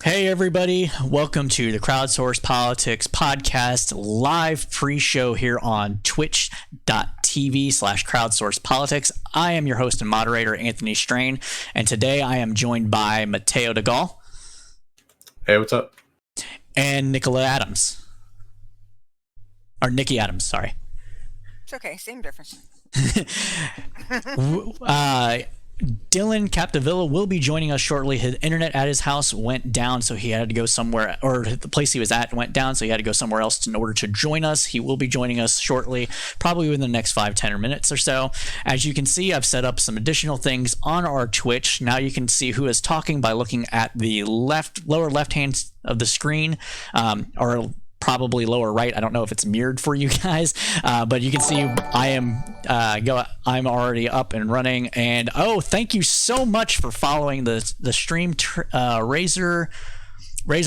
Hey, everybody. Welcome to the Crowdsourced Politics podcast live pre-show here on twitch.tv/crowdsourcedpolitics. I am your host and moderator, Anthony Strain, and today I am joined by Mateo DeGaulle. Hey, what's up? And Nicola Adams. Or Nikki Adams, sorry. It's okay, same difference. Dylan Capdevilla will be joining us shortly. His internet at his house went down, so he had to go somewhere, or the place he was at went down, so he had to go somewhere else in order to join us. He will be joining us shortly, probably within the next 5-10 minutes or so. As you can see, I've set up some additional things on our Twitch. Now you can see who is talking by looking at the lower left hand of the screen, or probably lower right. I don't know if it's mirrored for you guys, but you can see I'm already up and running. And thank you so much for following the stream, Razor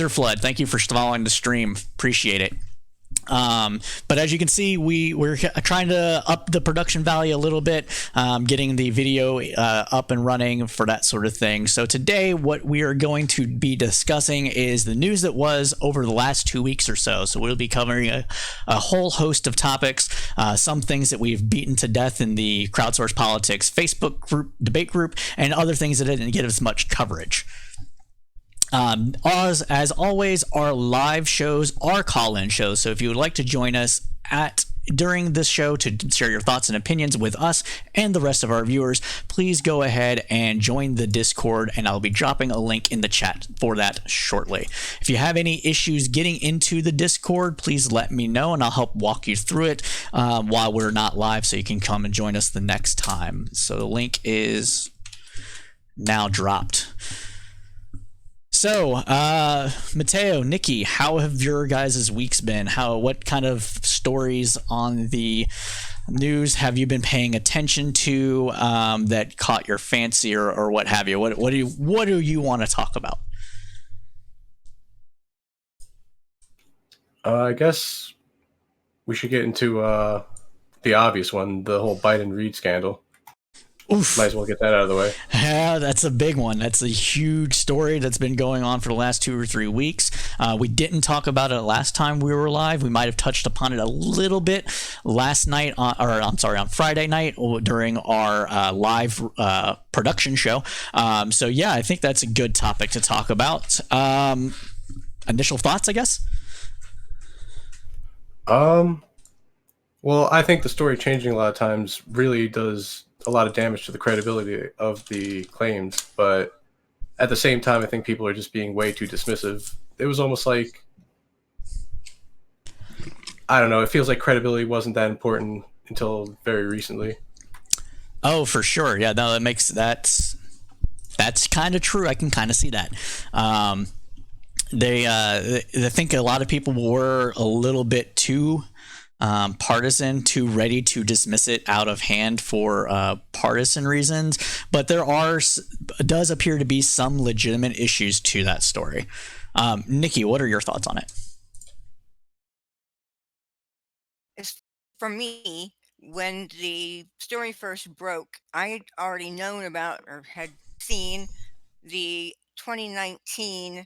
Flood. Thank you for following the stream. Appreciate it. But as you can see, we're trying to up the production value a little bit, getting the video up and running for that sort of thing. So today what we are going to be discussing is the news that was over the last 2 weeks or so. So we'll be covering a whole host of topics, some things that we've beaten to death in the Crowdsourced Politics Facebook group, debate group, and other things that didn't get as much coverage. As always, our live shows are call-in shows, so if you would like to join us during this show to share your thoughts and opinions with us and the rest of our viewers, please go ahead and join the Discord, and I'll be dropping a link in the chat for that shortly. If you have any issues getting into the Discord, please let me know, and I'll help walk you through it while we're not live, so you can come and join us the next time. So the link is now dropped. So, Mateo, Nikki, how have your guys' weeks been? What kind of stories on the news have you been paying attention to that caught your fancy, or what have you? What do you want to talk about? I guess we should get into the obvious one, the whole Biden-Reed scandal. Oof. Might as well get that out of the way. Yeah, that's a big one. That's a huge story that's been going on for the last 2 or 3 weeks. We didn't talk about it last time we were live. We might have touched upon it a little bit last night, on Friday night during our live production show. So yeah, I think that's a good topic to talk about. Initial thoughts, I guess? Well, I think the story changing a lot of times really does a lot of damage to the credibility of the claims, but at the same time, I think people are just being way too dismissive. It was almost like, I don't know, it feels like credibility wasn't that important until very recently. Oh, for sure. Yeah, no, that's kind of true. I can kind of see that. I think a lot of people were a little bit too partisan, too ready to dismiss it out of hand for partisan reasons, but does appear to be some legitimate issues to that story. Nikki, what are your thoughts on it? For me, when the story first broke, I had already known about or had seen the 2019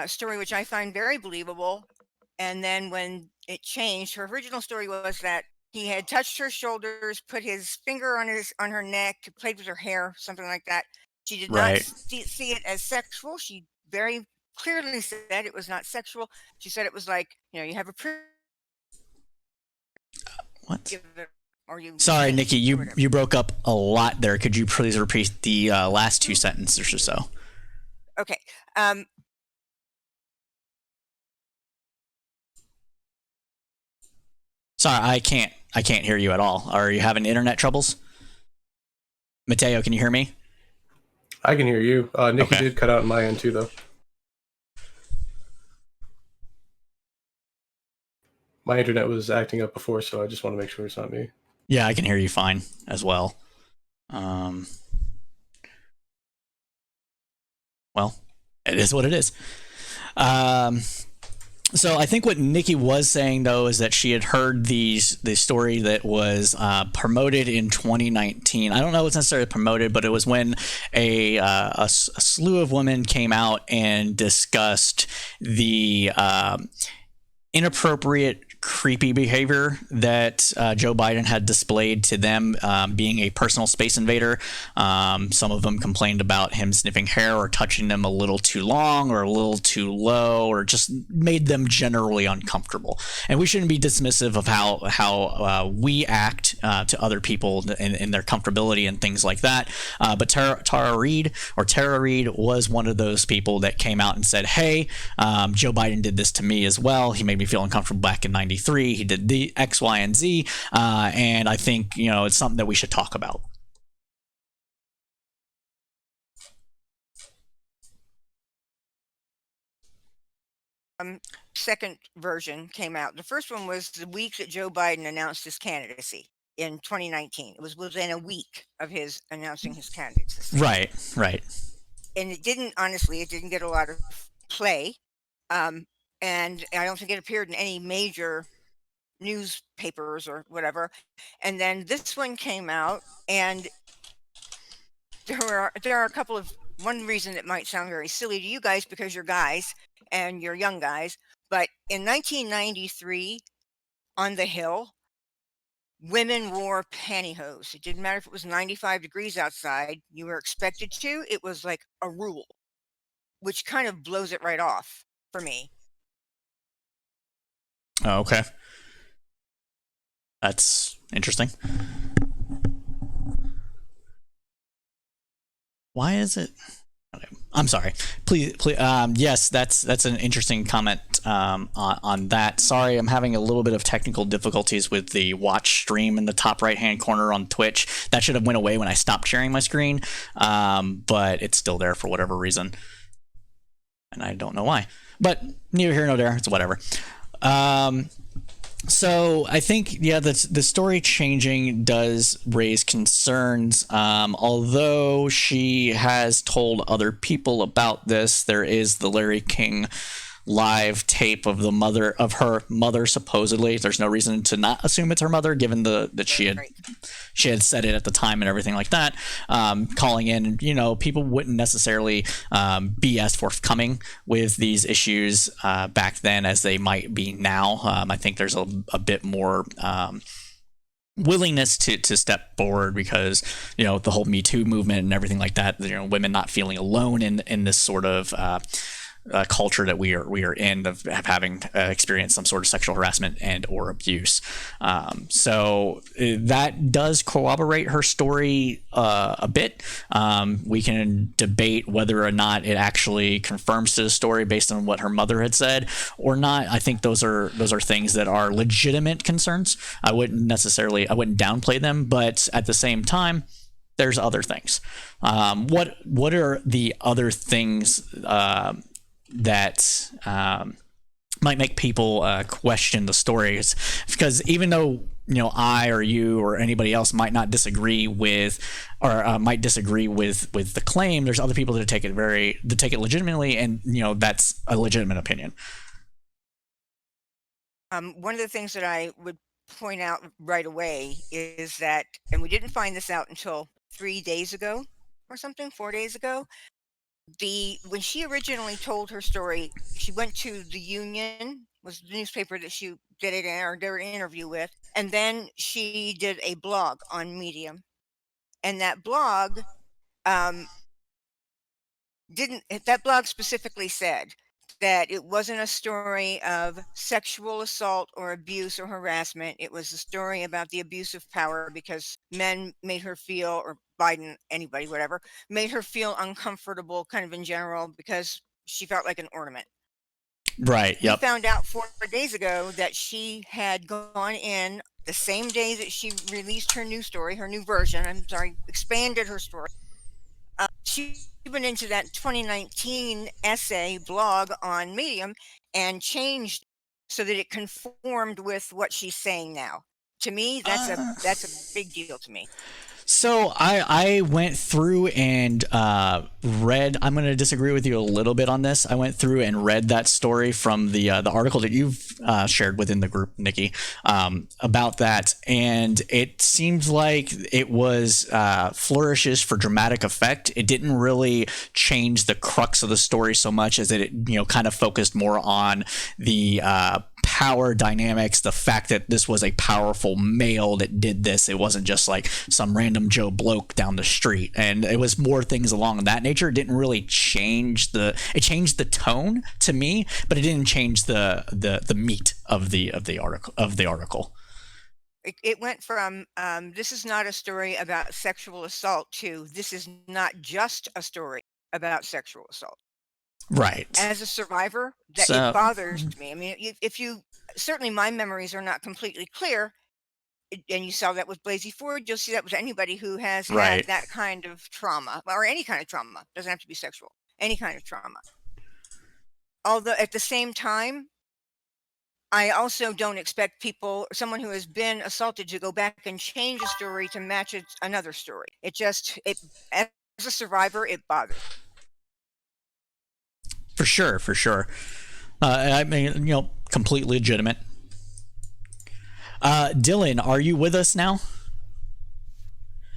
story, which I find very believable. And then when it changed, her original story was that he had touched her shoulders, put his finger on her neck, played with her hair, something like that. She did not see it as sexual. She very clearly said it was not sexual. She said it was like, you have a what? Sorry, Nikki, you broke up a lot there. Could you please repeat the last 2 sentences or so? Okay. Sorry, I can't hear you at all. Are you having internet troubles? Mateo, can you hear me? I can hear you. Nikki did cut out on my end too, though. My internet was acting up before, so I just want to make sure it's not me. Yeah, I can hear you fine as well. Well, it is what it is. So I think what Nikki was saying though is that she had heard the story that was promoted in 2019. I don't know what's necessarily promoted, but it was when a slew of women came out and discussed the inappropriate, creepy behavior that Joe Biden had displayed to them, being a personal space invader. Some of them complained about him sniffing hair or touching them a little too long or a little too low, or just made them generally uncomfortable. And we shouldn't be dismissive of how we act to other people in their comfortability and things like that. But Tara Reid was one of those people that came out and said, "Hey, Joe Biden did this to me as well. He made me feel uncomfortable back in '93. He did the X, Y, and Z, and I think it's something that we should talk about." Second version came out. The first one was the week that Joe Biden announced his candidacy in 2019. It was within a week of his announcing his candidacy. Right. And it didn't get a lot of play. And I don't think it appeared in any major newspapers or whatever. And then this one came out, and there are a couple of, one reason it might sound very silly to you guys because you're guys and you're young guys, but in 1993 on the Hill, women wore pantyhose. It didn't matter if it was 95 degrees outside, you were expected to. It was like a rule, which kind of blows it right off for me. Oh, okay. That's interesting. Why is it? Okay. I'm sorry. Please. Yes, that's an interesting comment on that. Sorry, I'm having a little bit of technical difficulties with the watch stream in the top right-hand corner on Twitch. That should have went away when I stopped sharing my screen, but it's still there for whatever reason, and I don't know why. But neither here nor there. It's whatever. So I think, yeah, the story changing does raise concerns. Although she has told other people about this, there is the Larry King live tape of her mother supposedly. There's no reason to not assume it's her mother, given that she had said it at the time and everything like that. Calling in, people wouldn't necessarily be as forthcoming with these issues back then as they might be now. I think there's a bit more willingness to step forward because the whole Me Too movement and everything like that. Women not feeling alone in this sort of culture that we are in, of having experienced some sort of sexual harassment and or abuse. So that does corroborate her story a bit. We can debate whether or not it actually confirms to the story based on what her mother had said or not. I think those are things that are legitimate concerns. I wouldn't downplay them, but at the same time, there's other things. What are the other things that might make people question the stories? Because even though I or you or anybody else might not disagree with or might disagree with the claim, there's other people that take it legitimately, and that's a legitimate opinion. One of the things that I would point out right away is that, and we didn't find this out until 3 days ago or something, 4 days ago, when she originally told her story, she went to the Union, was the newspaper that she did it in or did an interview with, and then she did a blog on Medium, and that blog specifically said that it wasn't a story of sexual assault or abuse or harassment. It was a story about the abuse of power because men made her feel, or Biden, anybody, whatever, made her feel uncomfortable kind of in general because she felt like an ornament. Right. Yep. We found out 4 days ago that she had gone in the same day that she released her new story, her new version, expanded her story. She went into that 2019 essay blog on Medium and changed so that it conformed with what she's saying now. To me, that's a big deal to me. So I went through and read. I'm going to disagree with you a little bit on this. I went through and read that story from the article that you've shared within the group, Nikki, about that, and it seemed like it was flourishes for dramatic effect. It didn't really change the crux of the story so much as it kind of focused more on the power dynamics, the fact that this was a powerful male that did this. It wasn't just like some random Joe bloke down the street, and it was more things along that nature. It didn't really change it changed the tone to me, but it didn't change the meat of the article. It went from this is not a story about sexual assault to this is not just a story about sexual assault. Right. As a survivor, it bothers me. I mean, if you certainly, my memories are not completely clear, and you saw that with Blasey Ford. You'll see that with anybody who has had that kind of trauma, or any kind of trauma. Doesn't have to be sexual. Any kind of trauma. Although at the same time, I also don't expect someone who has been assaulted, to go back and change a story to match another story. As a survivor, it bothers. For sure. I mean, completely legitimate. Dylan, are you with us now?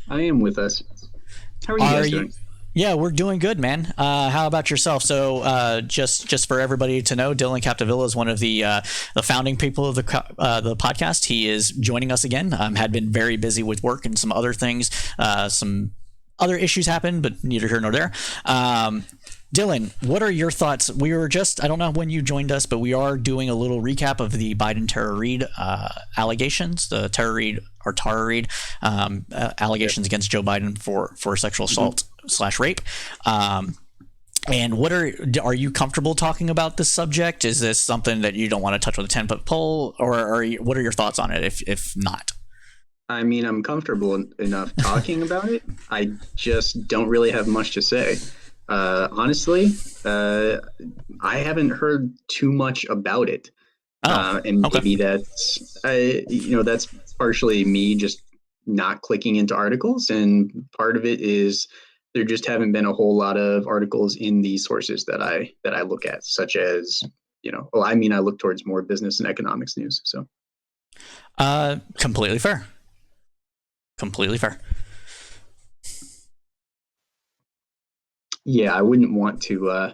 I am with us. How are you guys doing? Yeah, we're doing good, man. How about yourself? So, just for everybody to know, Dylan Capdevila is one of the founding people of the podcast. He is joining us again. Had been very busy with work and some other things. Some other issues happened, but neither here nor there. Dylan, what are your thoughts? We were I don't know when you joined us, but we are doing a little recap of the Biden Tara Reade allegations, the Tara Reade allegations against Joe Biden for sexual assault / rape. And what are you comfortable talking about this subject? Is this something that you don't want to touch with a 10-foot pole, or what are your thoughts on it if not? I mean, I'm comfortable enough talking about it. I just don't really have much to say. Honestly, I haven't heard too much about it. And maybe that's partially me just not clicking into articles. And part of it is there just haven't been a whole lot of articles in the sources that I look at, such as, I look towards more business and economics news. So, completely fair. Yeah, I wouldn't want to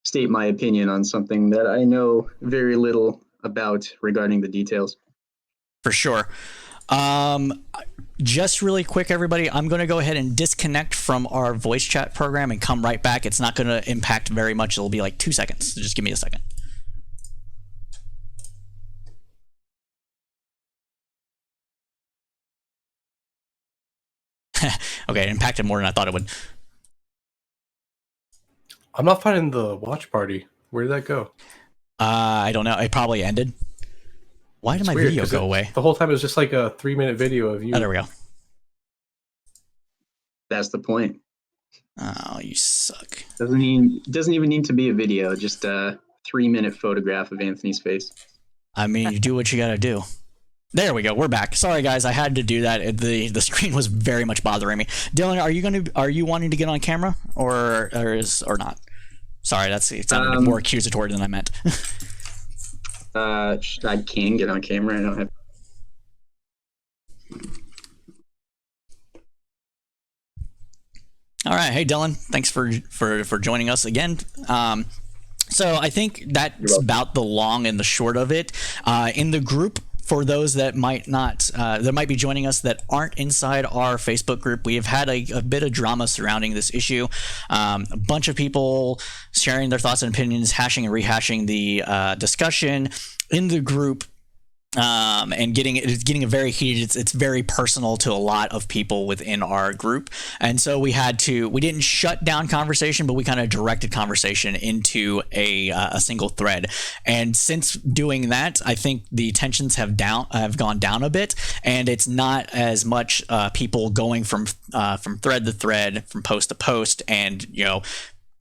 state my opinion on something that I know very little about regarding the details. For sure. Just really quick, everybody, I'm going to go ahead and disconnect from our voice chat program and come right back. It's not going to impact very much. It'll be like 2 seconds. So just give me a second. Okay, it impacted more than I thought it would. I'm not finding the watch party. Where did that go? I don't know. It probably ended. Why did my video go away? The whole time it was just like a 3-minute video of you. Oh, there we go. That's the point. Oh, you suck. Doesn't even need to be a video. Just a 3-minute photograph of Anthony's face. I mean, you do what you got to do. There we go. We're back. Sorry, guys. I had to do that. The screen was very much bothering me. Dylan, are you wanting to get on camera or not? Sorry, it sounded more accusatory than I meant. I can get on camera. I don't have. All right. Hey, Dylan. Thanks for joining us again. So I think that's about the long and the short of it. In the group, for those that might be joining us that aren't inside our Facebook group, we have had a bit of drama surrounding this issue. A bunch of people sharing their thoughts and opinions, hashing and rehashing the discussion in the group. And getting a very heated. It's very personal to a lot of people within our group, and so we didn't shut down conversation, but we kind of directed conversation into a single thread. And since doing that, I think the tensions have gone down a bit, and it's not as much people going from thread to thread, from post to post, and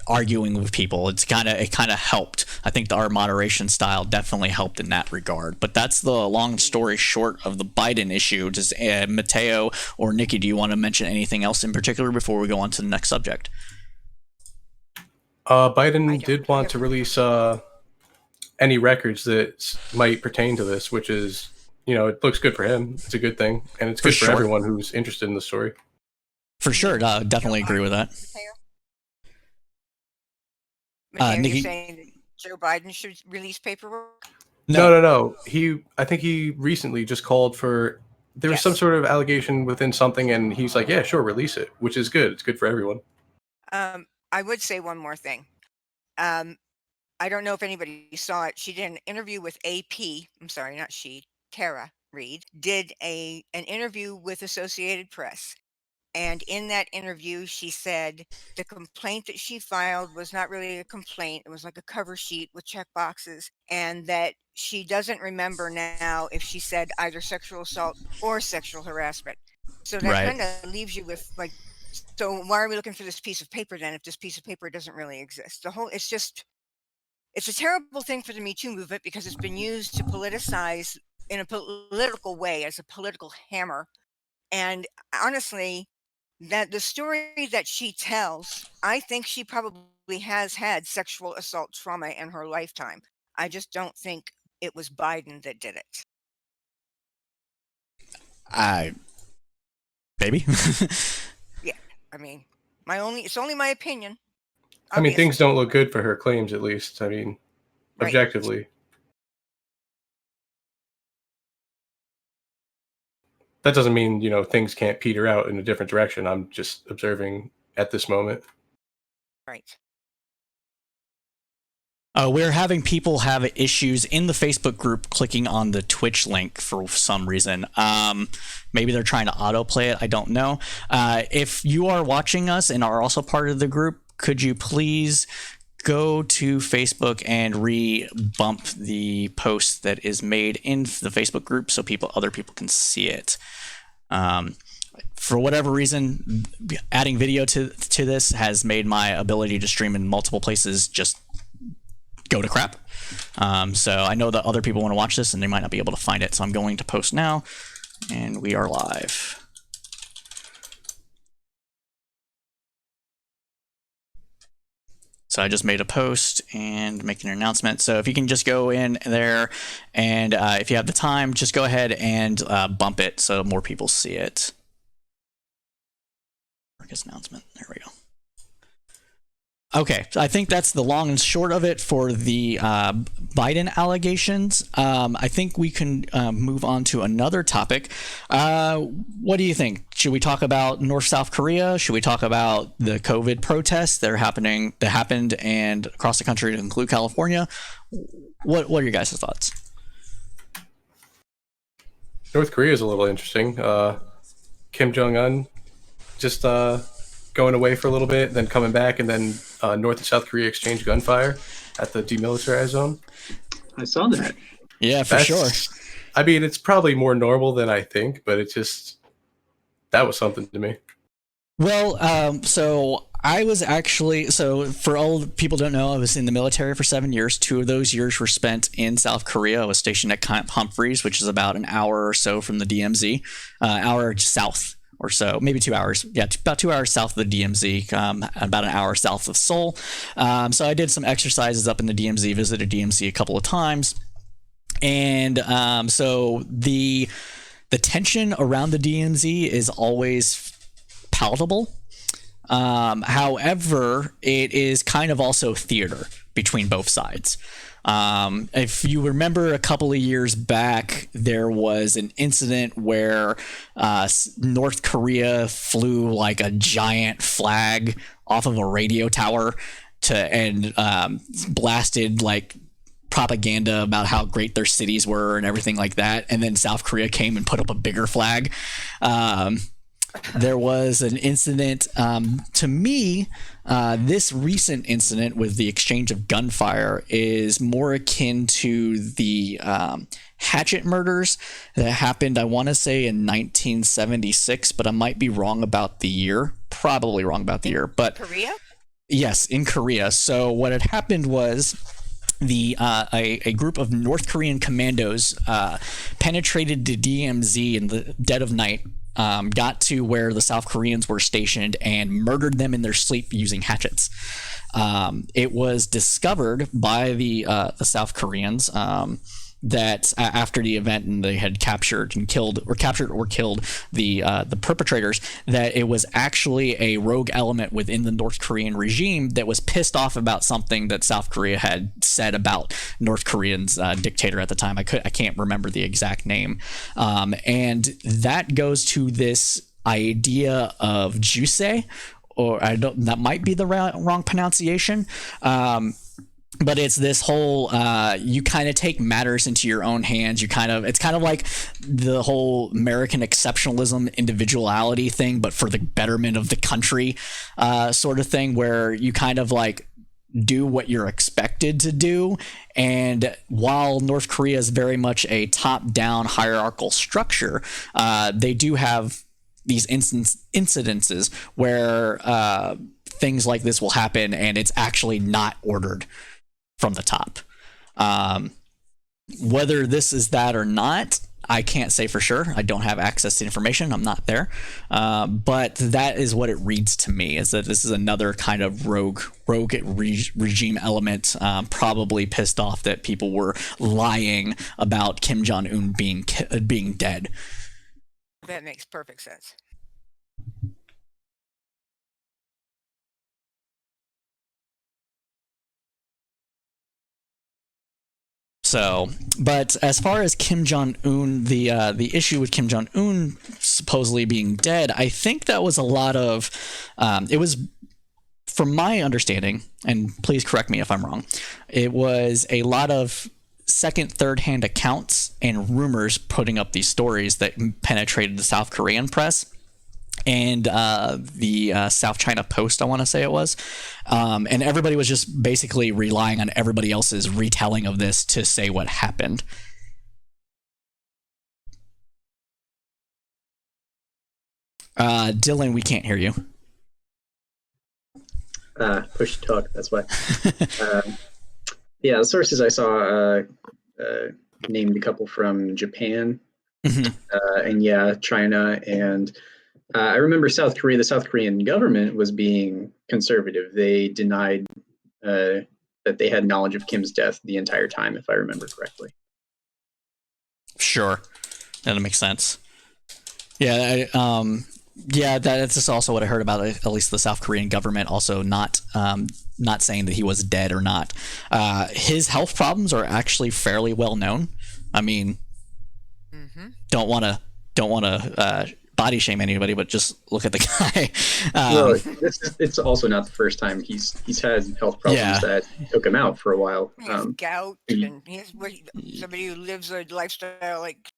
arguing with people. It kind of helped. I think our moderation style definitely helped in that regard. But that's the long story short of the Biden issue. Does Mateo or Nikki, do you want to mention anything else in particular before we go on to the next subject? Biden did want to release any records that might pertain to this, which is, it looks good for him. It's a good thing, and it's good for everyone who's interested in the story. For sure, definitely agree with that. Mateo, Nikki? you're saying that Joe Biden should release paperwork? No. I think he recently just called for. There was some sort of allegation within something, and he's like, "Yeah, sure, release it," which is good. It's good for everyone. I would say one more thing. I don't know if anybody saw it. She did an interview with AP. I'm sorry, not she. Tara Reid did an interview with Associated Press. And in that interview, she said the complaint that she filed was not really a complaint. It was like a cover sheet with check boxes, and that she doesn't remember now if she said either sexual assault or sexual harassment. So that kind of leaves you with like, so why are we looking for this piece of paper then if this piece of paper doesn't really exist? It's a terrible thing for the Me Too movement because it's been used to politicize in a political way as a political hammer. And honestly, that the story that she tells, I think she probably has had sexual assault trauma in her lifetime. I just don't think it was Biden that did it. Maybe. Yeah, I mean, it's only my opinion. I mean, things don't look good for her claims, at least. I mean, objectively. That doesn't mean, things can't peter out in a different direction. I'm just observing at this moment. Right. We're having people have issues in the Facebook group clicking on the Twitch link for some reason. Maybe they're trying to autoplay it. I don't know. If you are watching us and are also part of the group, could you please go to Facebook and re-bump the post that is made in the Facebook group so other people can see it. For whatever reason, adding video to this has made my ability to stream in multiple places just go to crap. So I know that other people want to watch this and they might not be able to find it. So I'm going to post now, and we are live. So I just made a post and making an announcement. So if you can just go in there and if you have the time, just go ahead and bump it so more people see it. Announcement. There we go. Okay, so I think that's the long and short of it for the Biden allegations. I think we can move on to another topic. What do you think? Should we talk about North-South Korea? Should we talk about the COVID protests that happened and across the country to include California? What are your guys' thoughts? North Korea is a little interesting. Kim Jong-un just going away for a little bit, then coming back, and then North and South Korea exchange gunfire at the demilitarized zone. I saw that. Yeah, for sure. I mean, it's probably more normal than I think, but that was something to me. Well, so I was for all the people who don't know, I was in the military for 7 years. 2 of those years were spent in South Korea. I was stationed at Camp Humphreys, which is about an hour or so from the DMZ, hour south or so, maybe 2 hours. Yeah, about 2 hours south of the DMZ, about an hour south of Seoul. So I did some exercises up in the DMZ, visited DMZ a couple of times. And so the tension around the DMZ is always palatable. However, it is kind of also theater between both sides. If you remember a couple of years back, there was an incident where North Korea flew like a giant flag off of a radio tower and blasted like propaganda about how great their cities were and everything like that. And then South Korea came and put up a bigger flag. There was an incident, to me, this recent incident with the exchange of gunfire is more akin to the Hatchet murders that happened, I want to say, in 1976, but I might be wrong about the year. Probably wrong about the year. But Korea? Yes, in Korea. So what had happened was a group of North Korean commandos penetrated the DMZ in the dead of night, got to where the South Koreans were stationed, and murdered them in their sleep using hatchets. It was discovered by the South Koreans that after the event, and they had captured or killed the perpetrators, that it was actually a rogue element within the North Korean regime that was pissed off about something that South Korea had said about North Korean's dictator at the time. I can't remember the exact name, and that goes to this idea of jusei, or that might be the wrong pronunciation. But it's this whole you kind of take matters into your own hands. It's kind of like the whole American exceptionalism, individuality thing, but for the betterment of the country sort of thing, where you kind of like do what you're expected to do. And while North Korea is very much a top-down hierarchical structure, they do have these incidences where things like this will happen, and it's actually not ordered from the top. Whether this is that or not, I can't say for sure. I don't have access to information. I'm not there. But that is what it reads to me, is that this is another kind of rogue regime element, probably pissed off that people were lying about Kim Jong-un being dead. That makes perfect sense. So, but as far as Kim Jong-un, the issue with Kim Jong-un supposedly being dead, I think that was a lot of, it was, from my understanding, and please correct me if I'm wrong, it was a lot of second, third-hand accounts and rumors putting up these stories that penetrated the South Korean press and the South China Post, I want to say it was. And everybody was just basically relying on everybody else's retelling of this to say what happened. Dylan, we can't hear you. Push to talk, that's why. Yeah, the sources I saw named a couple from Japan, and yeah, China, and I remember South Korea. The South Korean government was being conservative. They denied that they had knowledge of Kim's death the entire time, if I remember correctly. Sure, that makes sense. Yeah, that's just also what I heard about. At least the South Korean government also not saying that he was dead or not. His health problems are actually fairly well known. I mean, don't want to body shame anybody, but just look at the guy. Well, it's also not the first time he's had health problems that took him out for a while. He has gout, and he's somebody who lives a lifestyle like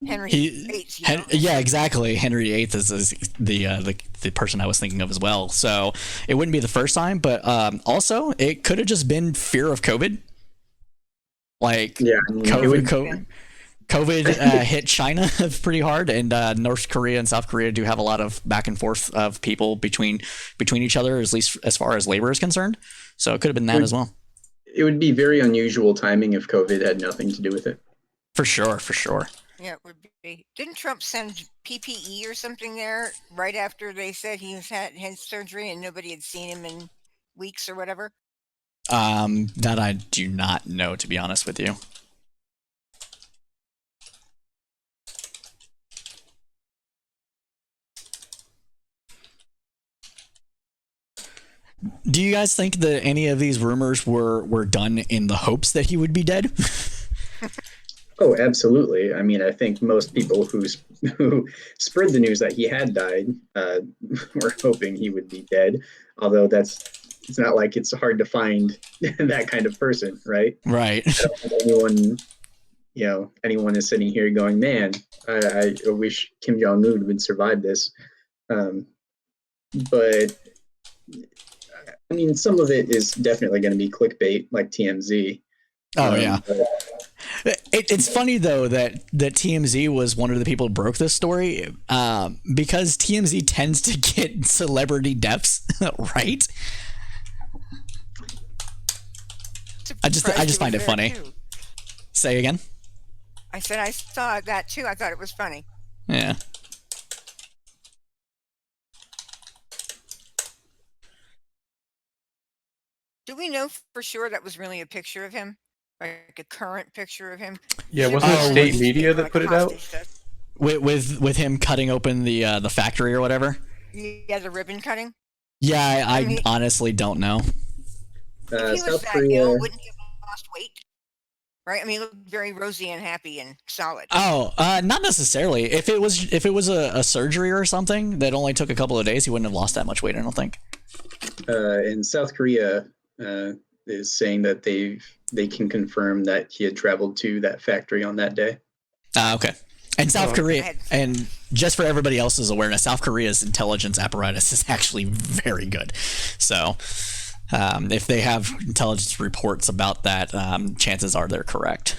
Henry VIII. Yeah, exactly. Henry VIII is the person I was thinking of as well. So it wouldn't be the first time, but also it could have just been fear of COVID. Like COVID hit China pretty hard, and North Korea and South Korea do have a lot of back and forth of people between each other, at least as far as labor is concerned. So it could have been that as well. It would be very unusual timing if COVID had nothing to do with it. For sure. Yeah, it would be. Didn't Trump send PPE or something there right after they said he had surgery and nobody had seen him in weeks or whatever? That I do not know, to be honest with you. Do you guys think that any of these rumors were done in the hopes that he would be dead? Oh, absolutely. I mean, I think most people who spread the news that he had died were hoping he would be dead. Although it's not like it's hard to find that kind of person, right? Right. I don't think anyone is sitting here going, man, I wish Kim Jong-un would survive this. But I mean, some of it is definitely going to be clickbait, like TMZ. Oh, yeah. It's funny, though, that TMZ was one of the people who broke this story because TMZ tends to get celebrity deaths, right? I just find it funny. Too. Say again. I said I saw that too. I thought it was funny. Yeah. Do we know for sure that was really a picture of him? Like a current picture of him? Yeah, Should wasn't we it have state just media taken, that like, put it out? hostage to- With him cutting open the factory or whatever. Yeah, the ribbon cutting. Yeah, I mean, honestly don't know. If he was South that Korea. ill, wouldn't he have lost weight? Right? I mean, he looked very rosy and happy and solid. Oh, not necessarily. If it was a surgery or something that only took a couple of days, he wouldn't have lost that much weight, I don't think. In South Korea is saying that they can confirm that he had traveled to that factory on that day. Okay. And South Korea, and just for everybody else's awareness, South Korea's intelligence apparatus is actually very good. So if they have intelligence reports about that, chances are they're correct.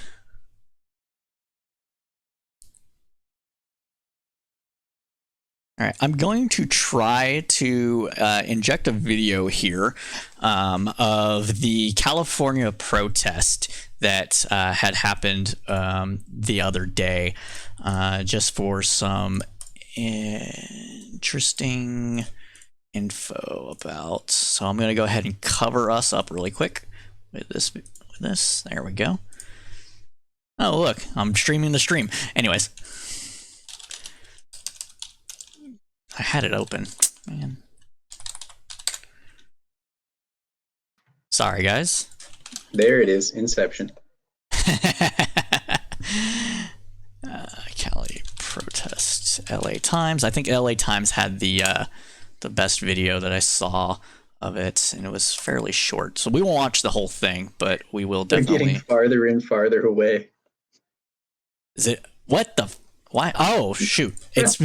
All right, I'm going to try to inject a video here of the California protest that had happened the other day, just for some interesting info about. So I'm going to go ahead and cover us up really quick with this. There we go. Oh, look, I'm streaming the stream. Anyways. I had it open, man. Sorry, guys. There it is, Inception. Cali protest, LA Times. I think LA Times had the best video that I saw of it, and it was fairly short. So we won't watch the whole thing, but we will definitely. They're getting farther and farther away. Is it what the? Why? Oh shoot! It's.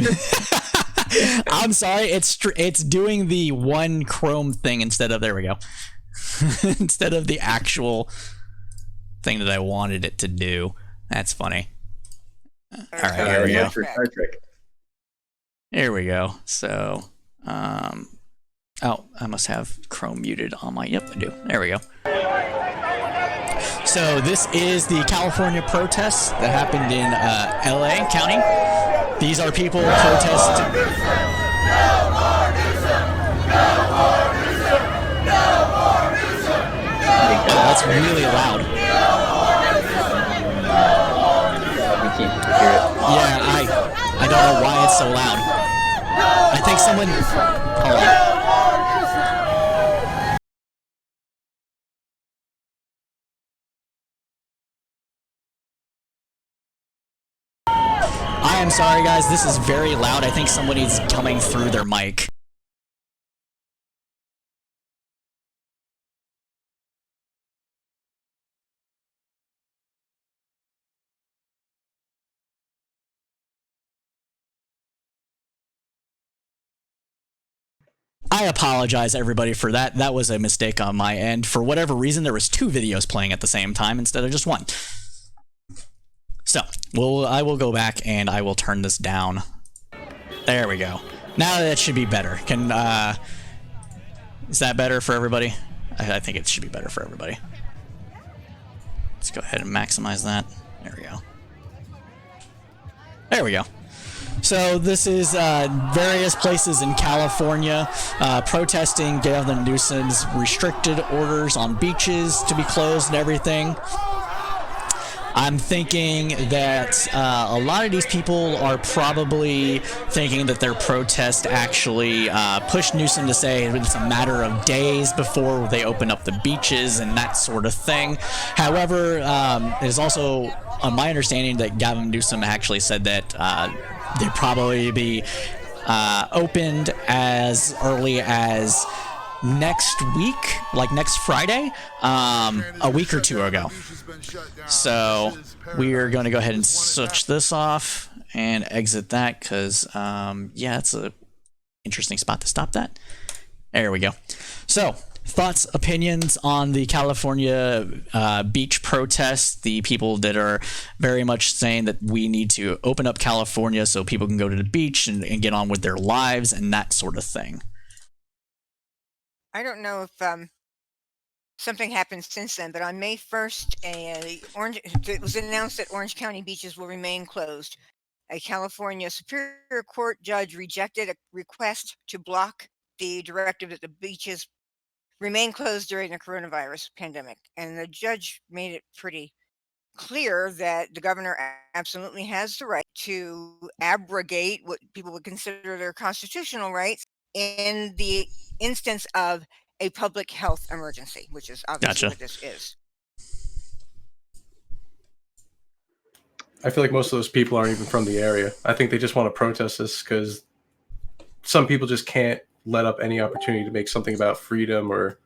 I'm sorry. It's doing the one Chrome thing instead of, there we go. Instead of the actual thing that I wanted it to do. That's funny. All right, here we go. Star Trek. Here we go. So, oh, I must have Chrome muted on my. Yep, I do. There we go. So this is the California protests that happened in LA County. These are people protesting. No more Newsom! No more Newsom! No more Newsom! Oh, that's really loud. We can't hear it. Yeah, I don't know why it's so loud. I think someone. Hold on. I am sorry, guys. This is very loud. I think somebody's coming through their mic. I apologize, everybody, for that. That was a mistake on my end. For whatever reason, there was 2 videos playing at the same time instead of just one. So, I will go back and I will turn this down. There we go. Now that should be better. Is that better for everybody? I think it should be better for everybody. Let's go ahead and maximize that. There we go. There we go. So this is various places in California protesting Gavin Newsom's restricted orders on beaches to be closed and everything. I'm thinking that a lot of these people are probably thinking that their protest actually pushed Newsom to say it's a matter of days before they open up the beaches and that sort of thing. However, it is also my understanding that Gavin Newsom actually said that they'd probably be opened as early as next week, like next Friday, a week or 2 ago. So we are going to go ahead and switch this off and exit that because, yeah, it's a interesting spot to stop that. There we go. So thoughts, opinions on the California beach protests, the people that are very much saying that we need to open up California so people can go to the beach and get on with their lives and that sort of thing. I don't know if something happened since then, but on May 1st, it was announced that Orange County beaches will remain closed. A California Superior Court judge rejected a request to block the directive that the beaches remain closed during the coronavirus pandemic. And the judge made it pretty clear that the governor absolutely has the right to abrogate what people would consider their constitutional rights in the instance of a public health emergency, which is obviously Gotcha. what this is. I feel like most of those people aren't even from the area. I think they just want to protest this because some people just can't let up any opportunity to make something about freedom or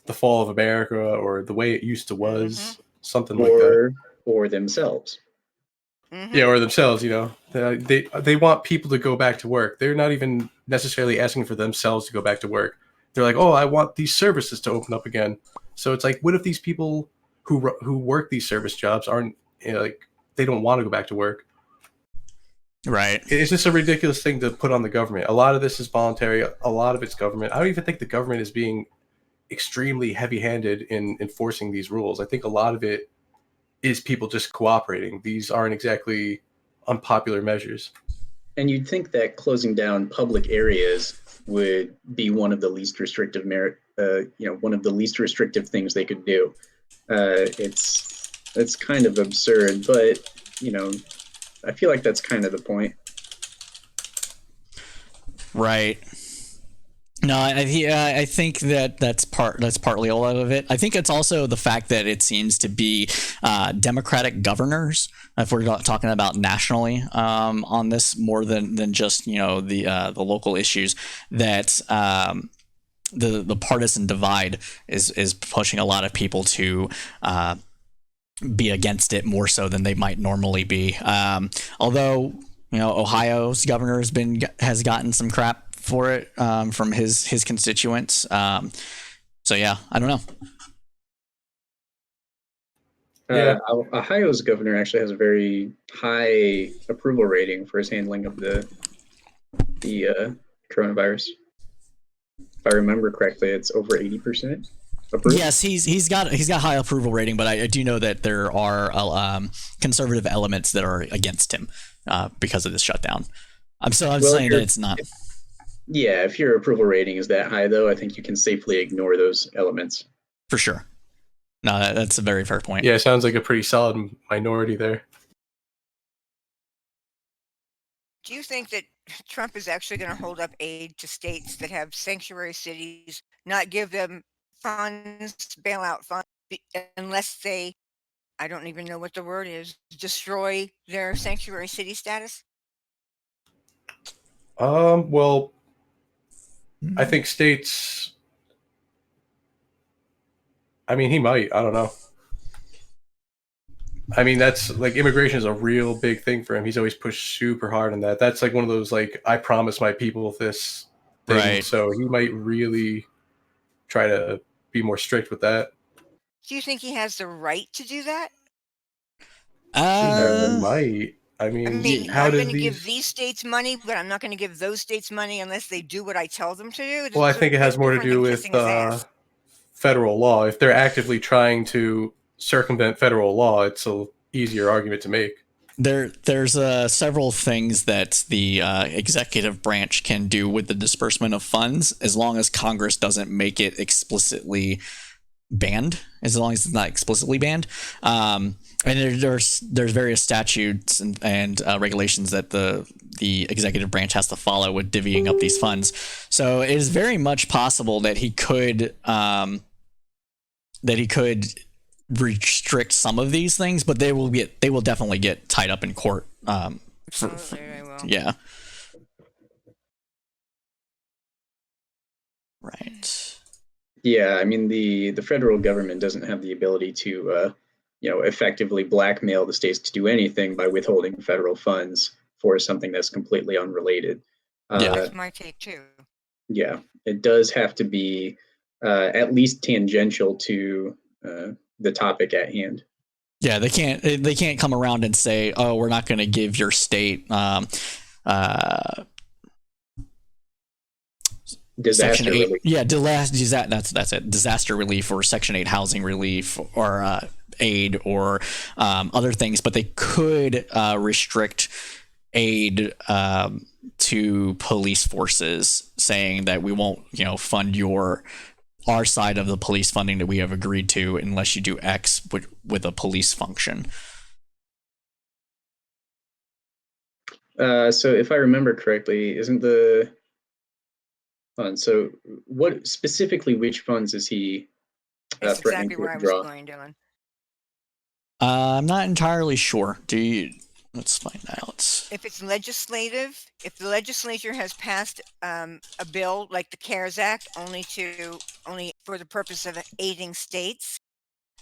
the fall of America or the way it used to was, something like that. Or themselves. Yeah, or themselves, they want people to go back to work. They're not even necessarily asking for themselves to go back to work. They're like, oh, I want these services to open up again. So it's like, what if these people who work these service jobs aren't, like, they don't want to go back to work? Right. It's just a ridiculous thing to put on the government. A lot of this is voluntary. A lot of it's government. I don't even think the government is being extremely heavy-handed in enforcing these rules. I think a lot of it is people just cooperating. These aren't exactly unpopular measures. And you'd think that closing down public areas would be one of the least restrictive one of the least restrictive things they could do. It's kind of absurd, but I feel like that's kind of the point. Right. No, I think that's partly a lot of it. I think it's also the fact that it seems to be Democratic governors, if we're talking about nationally, on this more than just the local issues, that the partisan divide is pushing a lot of people to be against it more so than they might normally be. Although Ohio's governor has gotten some crap for it from his constituents. So yeah, I don't know. Yeah. Ohio's governor actually has a very high approval rating for his handling of the coronavirus. If I remember correctly, it's over 80%. Approved? Yes, he's got high approval rating, but I do know that there are conservative elements that are against him because of this shutdown. I'm saying that it's not. Yeah, if your approval rating is that high, though, I think you can safely ignore those elements. For sure. No, that's a very fair point. Yeah, it sounds like a pretty solid minority there. Do you think that Trump is actually going to hold up aid to states that have sanctuary cities, not give them funds, bailout funds, unless they, I don't even know what the word is, destroy their sanctuary city status? Well, I think states, I mean, he might. I don't know. I mean, that's like, immigration is a real big thing for him. He's always pushed super hard on that. That's like one of those, like, I promise my people this thing. Right. So he might really try to be more strict with that. Do you think he has the right to do that? He might. I mean, how I'm did going to give these? these states money, but I'm not going to give those states money unless they do what I tell them to do. Well, I It's a think it has bit more to different do than with kissing his ass. federal law. If they're actively trying to circumvent federal law, it's a easier argument to make. There's several things that the executive branch can do with the disbursement of funds, as long as Congress doesn't make it explicitly banned. As long as it's not explicitly banned, and there's various statutes and regulations that the executive branch has to follow with divvying up these funds. So it is very much possible that he could restrict some of these things, but they will definitely get tied up in court. Absolutely, they will. Yeah. Right. Yeah, I mean the federal government doesn't have the ability to effectively blackmail the states to do anything by withholding federal funds for something that's completely unrelated. That's my take too. Yeah, it does have to be at least tangential to the topic at hand. Yeah, they can't come around and say, "Oh, we're not going to give your state Disaster Section 8, relief. yeah, that's it. Disaster relief or Section 8 housing relief or aid or other things, but they could restrict aid to police forces, saying that we won't, fund our side of the police funding that we have agreed to unless you do X with a police function. So if I remember correctly, isn't the fund? So what specifically, which funds is he It's threatening exactly to where I was withdraw? going, Dylan. I'm not entirely sure. Let's find out. If it's legislative, if the legislature has passed a bill like the CARES Act only for the purpose of aiding states,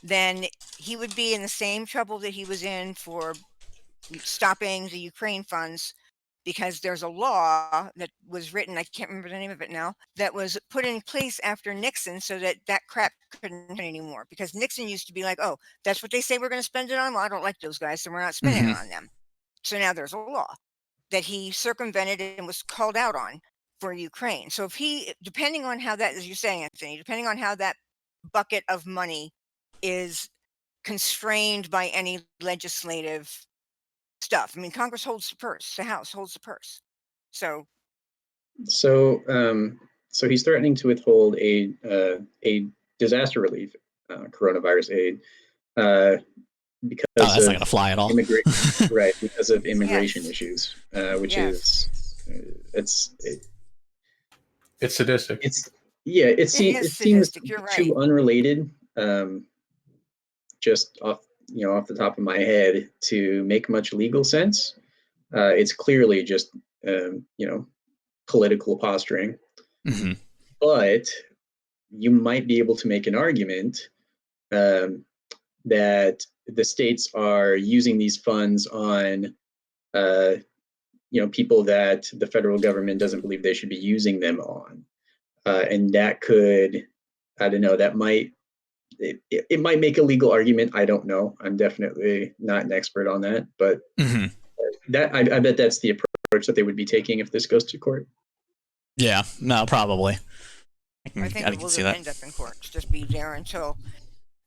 then he would be in the same trouble that he was in for stopping the Ukraine funds, because there's a law that was written, I can't remember the name of it now, that was put in place after Nixon so that crap couldn't happen anymore. Because Nixon used to be like, oh, that's what they say we're going to spend it on? Well, I don't like those guys, so we're not spending it on them. So now there's a law that he circumvented and was called out on for Ukraine. So if he, depending on how that, as you're saying, Anthony, depending on how that bucket of money is constrained by any legislative stuff. I mean, Congress holds the purse, the House holds the purse. So So he's threatening to withhold a disaster relief, coronavirus aid, because that's not of going to fly at all. right, because of immigration Yes. issues, which Yes. is It's sadistic. it It seems is sadistic. You're right. too unrelated, just off the top of my head, to make much legal sense. It's clearly just political posturing. Mm-hmm. But you might be able to make an argument that the states are using these funds on people that the federal government doesn't believe they should be using them on, and that could, I don't know, that might it might make a legal argument. I don't know. I'm definitely not an expert on that, but that I bet that's the approach that they would be taking if this goes to court. Yeah, no, probably. I think it will see that. end up in court. Just be there until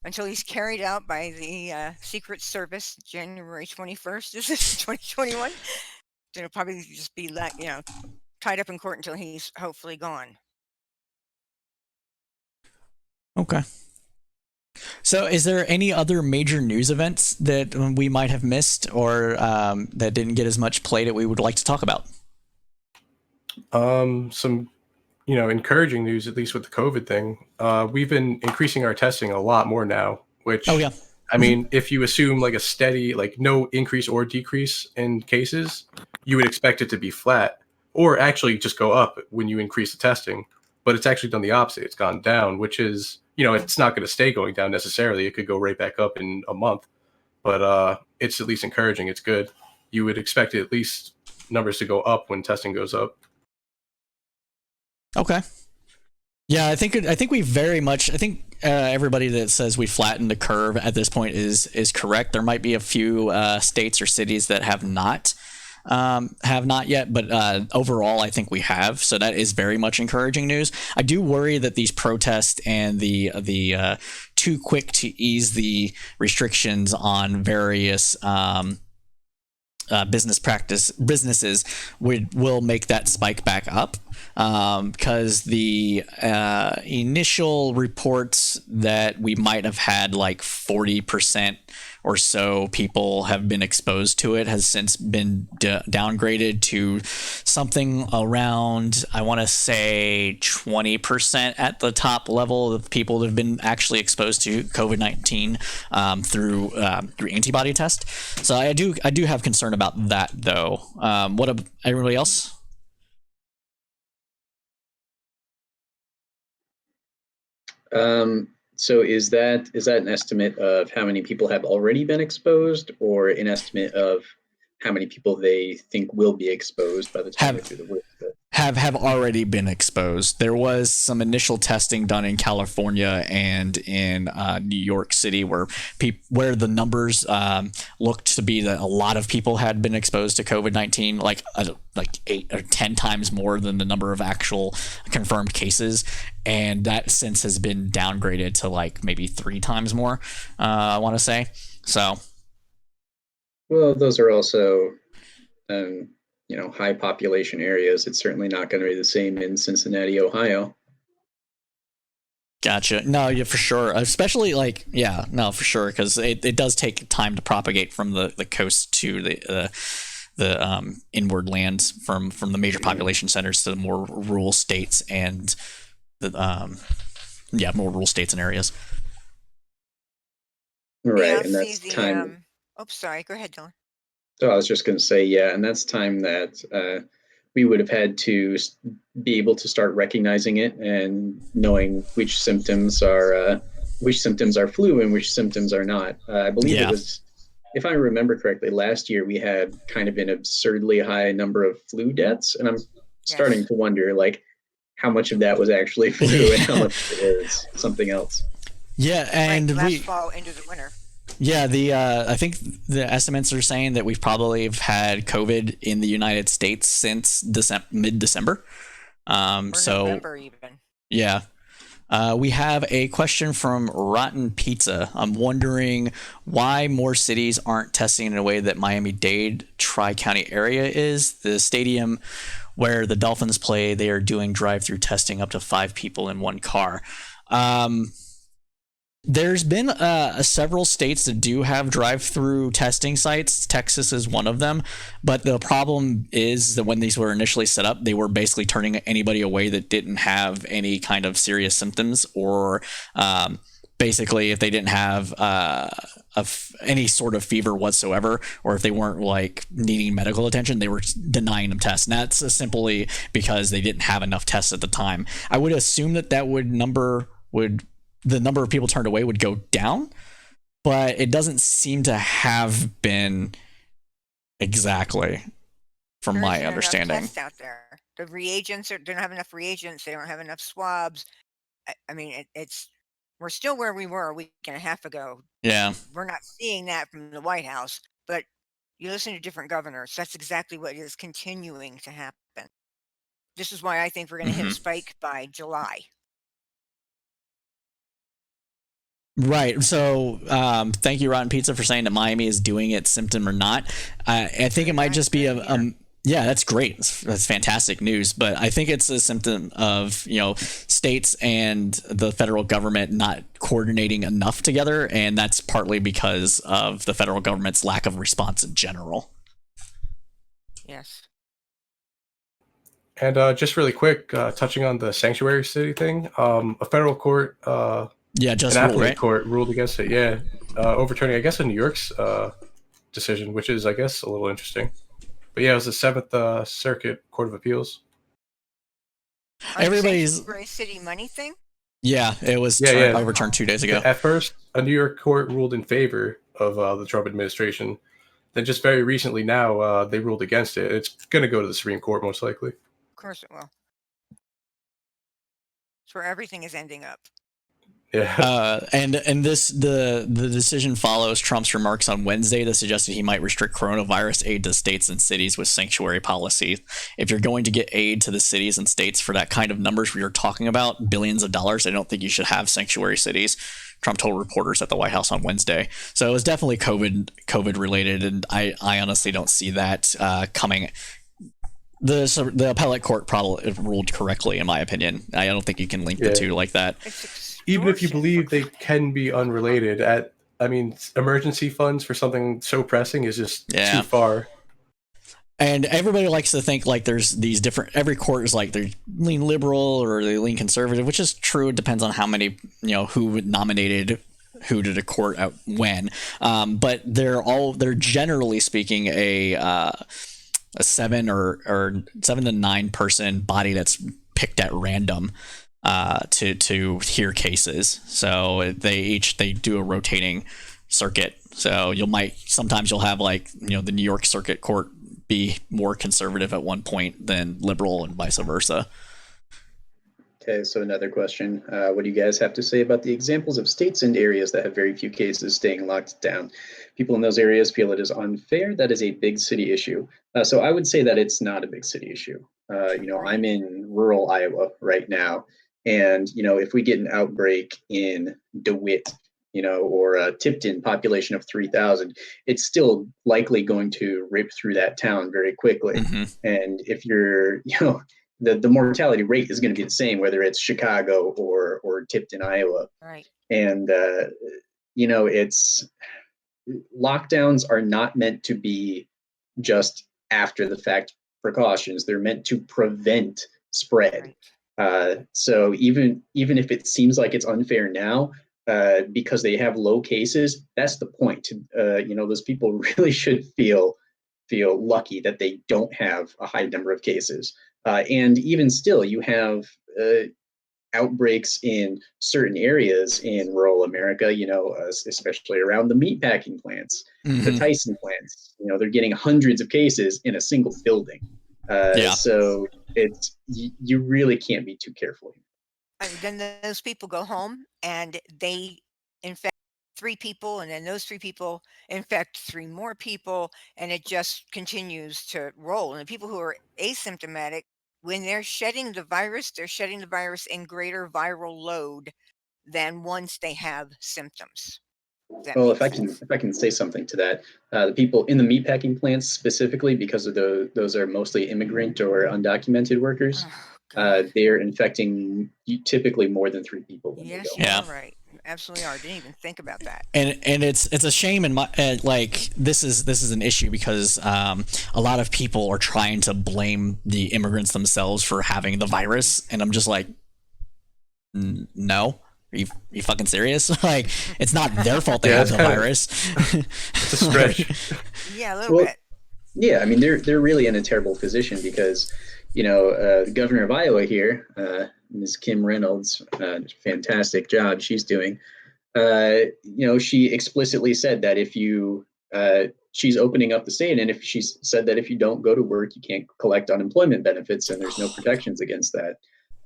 he's carried out by the Secret Service, January 21st. This is 2021. It'll probably just be tied up in court until he's hopefully gone. Okay. So is there any other major news events that we might have missed or that didn't get as much play that we would like to talk about? Some encouraging news, at least with the COVID thing. We've been increasing our testing a lot more now, which, I mean, if you assume like a steady, like no increase or decrease in cases, you would expect it to be flat or actually just go up when you increase the testing. But it's actually done the opposite. It's gone down, which is, it's not going to stay going down necessarily. It could go right back up in a month, but it's at least encouraging. It's good. You would expect at least numbers to go up when testing goes up. Okay. Yeah, I think we very much. I think everybody that says we flattened the curve at this point is correct. There might be a few states or cities that have not yet, but overall, I think we have. So that is very much encouraging news. I do worry that these protests and the too quick to ease the restrictions on various businesses will make that spike back up, because the initial reports that we might have had like 40% or so people have been exposed to it has since been downgraded to something around, I want to say 20% at the top level of people that have been actually exposed to COVID-19 through antibody test. So I do have concern about that though. What about everybody else? So is that an estimate of how many people have already been exposed, or an estimate of how many people they think will be exposed by the time they're through the have already been exposed. There was some initial testing done in California and in New York City where the numbers looked to be that a lot of people had been exposed to COVID-19, like 8 or 10 times more than the number of actual confirmed cases, and that since has been downgraded to like maybe 3 times more. I want to say so. Well, those are also high population areas. It's certainly not going to be the same in Cincinnati, Ohio. Gotcha. No, yeah, for sure. Especially for sure, because it does take time to propagate from the coast to the inward lands from the major population centers to the more rural states and more rural states and areas. Right, and that's time. Sorry. Go ahead, Dylan. So I was just going to say, yeah, and that's time that we would have had to be able to start recognizing it and knowing which symptoms are flu and which symptoms are not. I believe it was, if I remember correctly, last year we had kind of an absurdly high number of flu deaths, and I'm starting to wonder like how much of that was actually flu and how much of it is something else. Yeah, and last fall into the winter. Yeah, I think the estimates are saying that we've probably had COVID in the United States since mid-December. November even. Yeah. We have a question from Rotten Pizza. I'm wondering why more cities aren't testing in a way that Miami-Dade Tri-County area is. The stadium where the Dolphins play, they are doing drive-through testing up to 5 people in one car. There's been several states that do have drive-through testing sites. Texas is one of them. But the problem is that when these were initially set up, they were basically turning anybody away that didn't have any kind of serious symptoms, or basically if they didn't have any sort of fever whatsoever, or if they weren't like needing medical attention, they were denying them tests. And that's simply because they didn't have enough tests at the time. I would assume that the number of people turned away would go down, but it doesn't seem to have been exactly, from my understanding. Tests out there. The reagents they don't have enough reagents. They don't have enough swabs. I mean, we're still where we were a week and a half ago. Yeah, we're not seeing that from the White House, but you listen to different governors. That's exactly what is continuing to happen. This is why I think we're going to hit a spike by July. Right. So thank you, Rotten Pizza, for saying that Miami is doing it, symptom or not. I think it might just be yeah, that's great. That's fantastic news. But I think it's a symptom of, states and the federal government not coordinating enough together. And that's partly because of the federal government's lack of response in general. Yes. And just really quick, touching on the sanctuary city thing, a federal court, just an appellate court ruled against it. Yeah, overturning, I guess, a New York's decision, which is, I guess, a little interesting. But yeah, it was the 7th Circuit Court of Appeals. Everybody's sanctuary city money thing. Yeah, it was overturned 2 days ago. At first, a New York court ruled in favor of the Trump administration. Then just very recently now, they ruled against it. It's going to go to the Supreme Court, most likely. Of course it will. It's where everything is ending up. Yeah. And the decision follows Trump's remarks on Wednesday that suggested he might restrict coronavirus aid to states and cities with sanctuary policy. If you're going to get aid to the cities and states for that kind of numbers we are talking about, billions of dollars, I don't think you should have sanctuary cities, Trump told reporters at the White House on Wednesday. So it was definitely COVID related, and I honestly don't see that coming. The appellate court probably ruled correctly, in my opinion. I don't think you can link the two like that. Even if you believe they can be unrelated, emergency funds for something so pressing is just too far. And everybody likes to think like there's these different, every court is like they lean liberal or they lean conservative, which is true. It depends on how many, who nominated who to the court when. But they're generally speaking a 7 or 7 to 9 person body that's picked at random to hear cases. So they do a rotating circuit. So sometimes you'll have like, the New York Circuit Court be more conservative at one point than liberal and vice versa. Okay, so another question. What do you guys have to say about the examples of states and areas that have very few cases staying locked down? People in those areas feel it is unfair. That is a big city issue. So I would say that it's not a big city issue. I'm in rural Iowa right now. And, if we get an outbreak in DeWitt, or a Tipton population of 3,000, it's still likely going to rip through that town very quickly. Mm-hmm. And if you're, the mortality rate is going to be the same, whether it's Chicago or Tipton, Iowa. Right. And, it's lockdowns are not meant to be just after the fact precautions. They're meant to prevent spread. Right. So even if it seems like it's unfair now, because they have low cases, that's the point. Those people really should feel lucky that they don't have a high number of cases. And even still, you have outbreaks in certain areas in rural America, especially around the meatpacking plants, the Tyson plants. They're getting hundreds of cases in a single building. So it's you really can't be too careful. And then those people go home and they infect 3 people, and then those 3 people infect 3 more people, and it just continues to roll. And the people who are asymptomatic, when they're shedding the virus, they're shedding the virus in greater viral load than once they have symptoms. If that Well, makes sense. if I can say something to that, the people in the meatpacking plants specifically, because of those are mostly immigrant or undocumented workers, Oh, God. they're infecting typically more than 3 people when they Yes, go you home. are right. You absolutely are. Didn't even think about that. And it's a shame, and this is an issue because a lot of people are trying to blame the immigrants themselves for having the virus, and I'm just like, no. Are you fucking serious? Like, it's not their fault they have the virus. It's a stretch. Yeah, a little bit. Yeah, I mean they're really in a terrible position because the governor of Iowa here, Ms. Kim Reynolds, fantastic job she's doing. She explicitly said that if you she's opening up the state, and if she's said that if you don't go to work, you can't collect unemployment benefits, and there's no protections against that.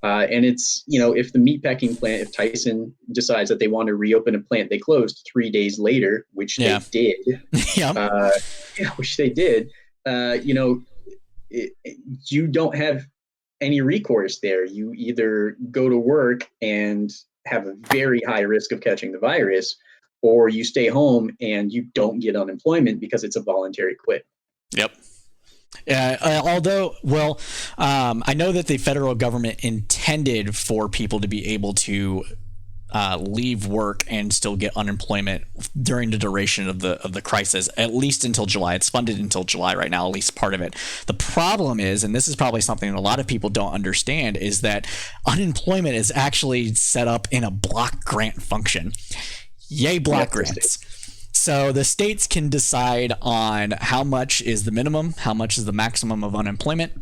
And it's, if the meatpacking plant, if Tyson decides that they want to reopen a plant they closed 3 days later, which they did, you don't have any recourse there. You either go to work and have a very high risk of catching the virus, or you stay home and you don't get unemployment because it's a voluntary quit. Yep. I know that the federal government intended for people to be able to leave work and still get unemployment during the duration of the crisis, at least until July. It's funded until July right now, at least part of it. The problem is, and this is probably something a lot of people don't understand, is that unemployment is actually set up in a block grant function. Yay, block grants. So the states can decide on how much is the minimum, how much is the maximum of unemployment.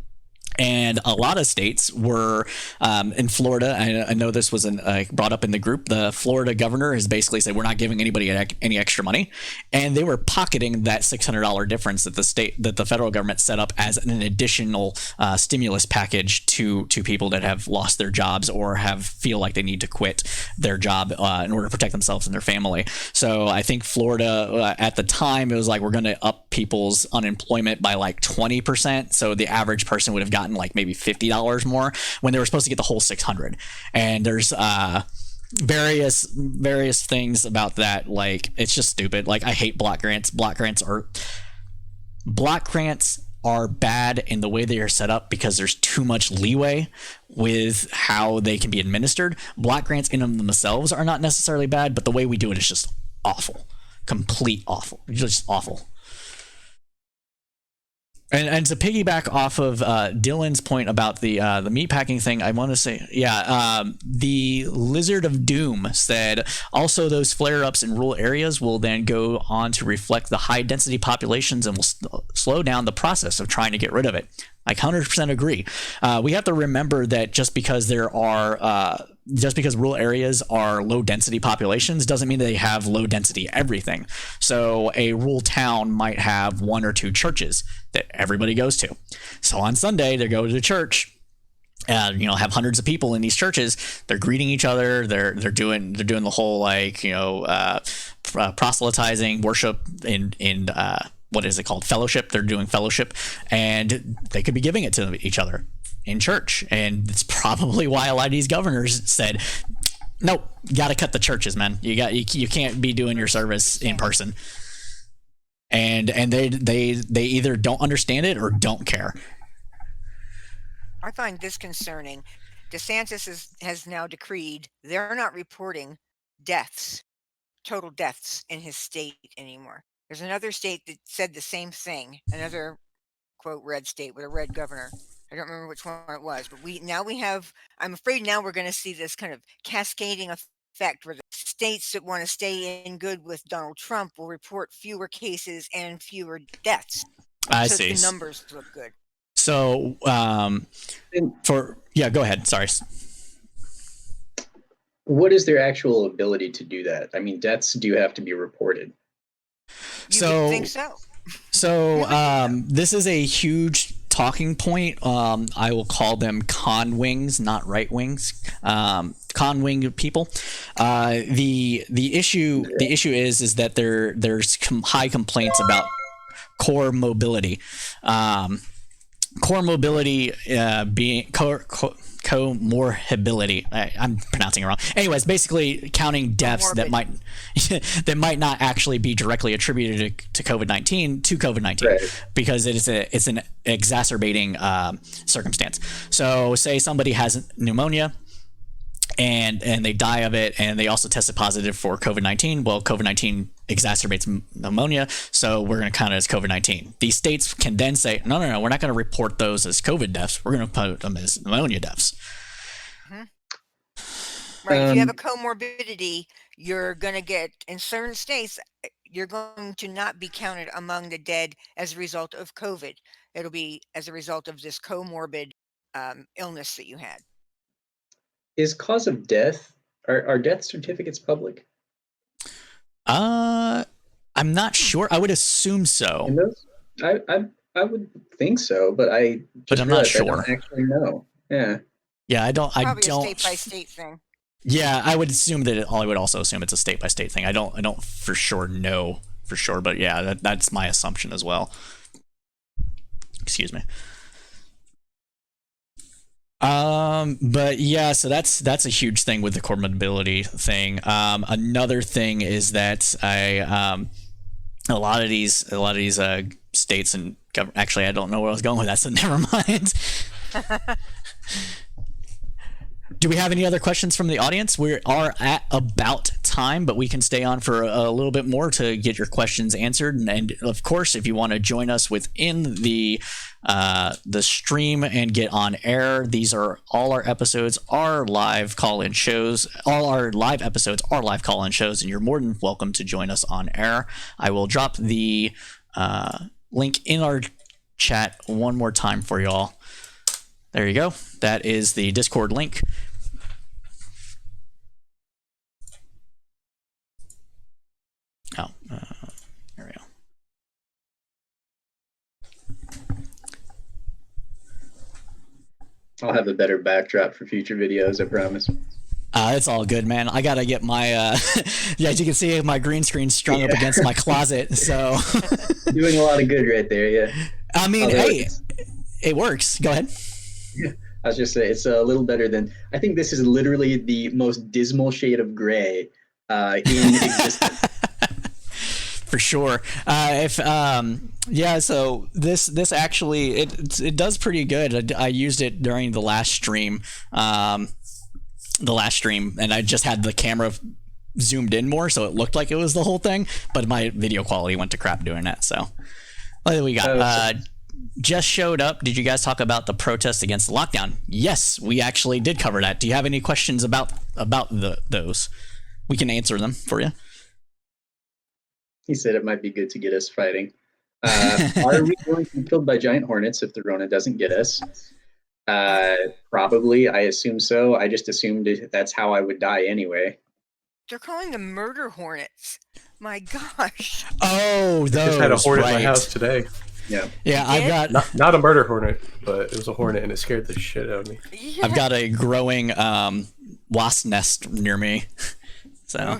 And a lot of states were in Florida. I know this was brought up in the group. The Florida governor has basically said we're not giving anybody any extra money, and they were pocketing that $600 difference that the federal government set up as an additional stimulus package to people that have lost their jobs or feel like they need to quit their job in order to protect themselves and their family. So I think Florida at the time, it was like, we're going to up people's unemployment by like 20%. So the average person would have gotten like maybe $50 more when they were supposed to get the whole 600. And there's various things about that. Like, it's just stupid. Like, I hate block grants. Block grants are bad in the way they are set up because there's too much leeway with how they can be administered. Block grants in themselves are not necessarily bad, but the way we do it is just awful. Complete awful. Just awful. And to piggyback off of Dylan's point about the meatpacking thing, I want to say, the Lizard of Doom said, also those flare-ups in rural areas will then go on to reflect the high-density populations and will slow down the process of trying to get rid of it. Like 100% agree. We have to remember that just because rural areas are low density populations doesn't mean they have low density everything. So a rural town might have 1 or 2 churches that everybody goes to. So on Sunday, they go to church. Have hundreds of people in these churches. They're greeting each other. They're doing the whole proselytizing, worship in what is it called? Fellowship. They're doing fellowship, and they could be giving it to each other in church. And it's probably why a lot of these governors said, nope, you got to cut the churches, man. You can't be doing your service in person. And they either don't understand it or don't care. I find this concerning. DeSantis has now decreed they're not reporting total deaths in his state anymore. There's another state that said the same thing, another quote red state with a red governor. I don't remember which one it was, but I'm afraid now we're going to see this kind of cascading effect where the states that want to stay in good with Donald Trump will report fewer cases and fewer deaths. I so see. The numbers look good. So, go ahead. Sorry. What is their actual ability to do that? I mean, deaths do have to be reported. You would think so. So, this is a huge talking point. I will call them con wings, not right wings. Con wing people. The issue is that there's high complaints about core mobility. Core mobility being comorbidity. I'm pronouncing it wrong. Anyways, basically counting deaths that might not actually be directly attributed to COVID-19 right. Because it's an exacerbating circumstance. So say somebody has pneumonia and they die of it, and they also tested positive for COVID-19. Well, COVID-19 exacerbates pneumonia, so we're going to count it as COVID-19. These states can then say, no, we're not going to report those as COVID deaths. We're going to put them as pneumonia deaths. Mm-hmm. Right. If you have a comorbidity, you're going to get, in certain states, you're going to not be counted among the dead as a result of COVID. It'll be as a result of this comorbid illness that you had. Is cause of death, are death certificates public? I'm not sure. I would assume so. In those? I would think so, but I'm not sure. I don't actually know. Yeah. Yeah, I don't. Probably a state by state thing. Yeah, I would assume that. I would also assume it's a state by state thing. I don't for sure know for sure, but yeah, that's my assumption as well. Excuse me. But yeah, so that's a huge thing with the core mobility thing. Another thing is that a lot of these states and actually, I don't know where I was going with that, so never mind. Do we have any other questions from the audience? We are at about time, but we can stay on for a little bit more to get your questions answered. And of course, if you want to join us within the stream and get on air, these are all our episodes are live call-in shows. All our live episodes are live call-in shows, and you're more than welcome to join us on air. I will drop the link in our chat one more time for y'all. There you go. That is the Discord link. Oh, there we go. I'll have a better backdrop for future videos, I promise. It's all good, man. I gotta get my yeah, as you can see, my green screen strung up against my closet, so doing a lot of good right there. Yeah, I mean, hey, it works. Go ahead. Yeah, I was just saying it's a little better than, I think this is literally the most dismal shade of gray in existence. For sure. So this actually it does pretty good. I used it during the last stream, and I just had the camera zoomed in more, so it looked like it was the whole thing. But my video quality went to crap doing that. So what we got? Just showed up. Did you guys talk about the protest against the lockdown? Yes, we actually did cover that. Do you have any questions about those? We can answer them for you. He said it might be good to get us fighting. Are we going to be killed by giant hornets if the Rona doesn't get us? Probably. I assume so. I just assumed that's how I would die anyway. They're calling them murder hornets. My gosh. Oh, those, I just had a hornet right. in my house today. Yeah. Yeah, I've got Not a murder hornet, but it was a hornet, and it scared the shit out of me. Yeah. I've got a growing wasp nest near me. So,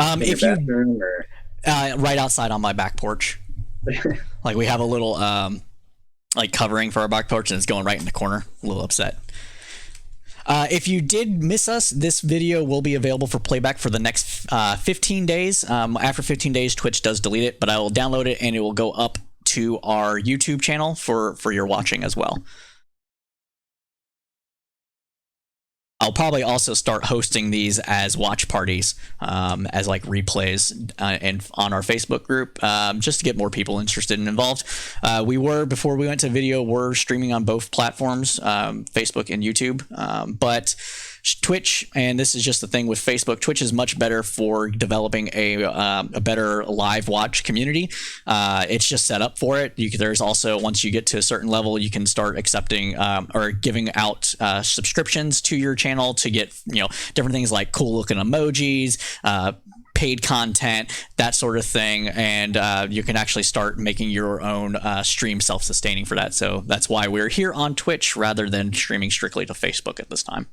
In if the you bathroom or right outside on my back porch, like we have a little like covering for our back porch, and it's going right in the corner. A little upset. If you did miss us, this video will be available for playback for the next 15 days. After 15 days, Twitch does delete it, but I will download it and it will go up to our YouTube channel for your watching as well. I'll probably also start hosting these as watch parties, as like replays and on our Facebook group, just to get more people interested and involved. Before we went to video, we're streaming on both platforms, Facebook and YouTube, but Twitch, and this is just the thing with Facebook, Twitch is much better for developing a better live watch community. It's just set up for it. There's also, once you get to a certain level, you can start accepting or giving out subscriptions to your channel to get, different things like cool looking emojis, paid content, that sort of thing, and you can actually start making your own stream self-sustaining for that. So that's why we're here on Twitch rather than streaming strictly to Facebook at this time.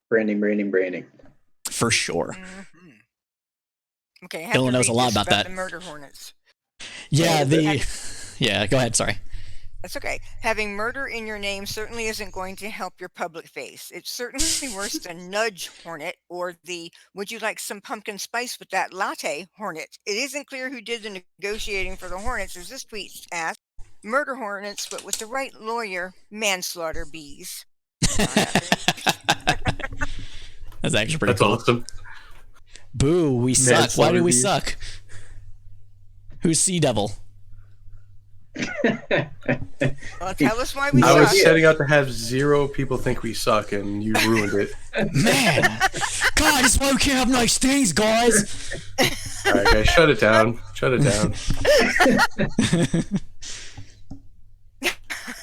branding. For sure. Mm-hmm. Okay, I have Dylan to knows a read lot this about that. The murder hornets. Yeah, yeah, go ahead, sorry. That's okay. Having murder in your name certainly isn't going to help your public face. It's certainly worse than nudge hornet or the would you like some pumpkin spice with that latte hornet. It isn't clear who did the negotiating for the hornets, as this tweet asked. Murder hornets, but with the right lawyer, manslaughter bees. That's actually pretty That's cool. awesome. Boo, we suck. Why Manslaughter do we bees. suck? Who's Sea Devil? Well, tell us why we I suck. was setting out to have 0 people think we suck, and you ruined it. Man, God, this why we can't have nice things, guys. All right, guys, shut it down. Shut it down.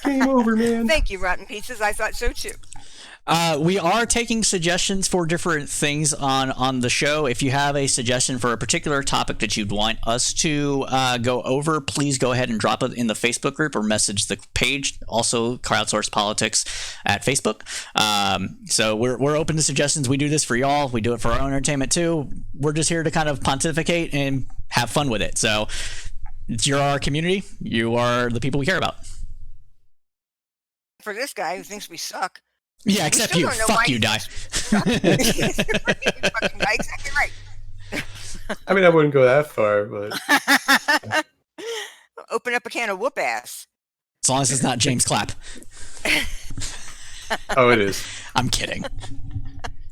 Game over, man. Thank you, Rotten Pizzas. I thought so too. We are taking suggestions for different things on the show. If you have a suggestion for a particular topic that you'd want us to go over, please go ahead and drop it in the Facebook group or message the page. Also, Crowdsource Politics at Facebook. So we're open to suggestions. We do this for y'all. We do it for our own entertainment too. We're just here to kind of pontificate and have fun with it. So you're our community. You are the people we care about. For this guy who thinks we suck. Yeah, We except still you. don't know Fuck why you, he die. Fucking guy, exactly right. I mean, I wouldn't go that far, but Open up a can of whoop ass. As long as it's not James Clapp. oh, it is. I'm kidding.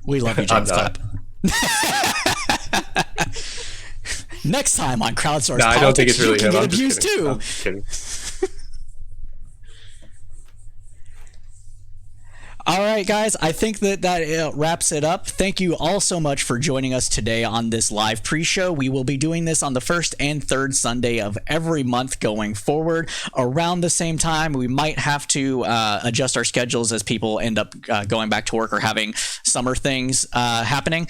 We love you, I'm James not. Clapp. Next time on Crowdsource No, I don't think Politics, it's really you can him. get I'm just abused kidding. too. I'm just kidding. All right, guys, I think that wraps it up. Thank you all so much for joining us today on this live pre-show. We will be doing this on the first and third Sunday of every month going forward. Around the same time, we might have to adjust our schedules as people end up going back to work or having summer things happening.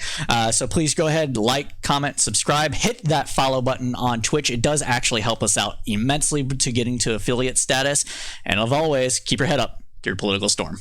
So please go ahead, like, comment, subscribe, hit that follow button on Twitch. It does actually help us out immensely to getting to affiliate status. And as always, keep your head up to your political storm.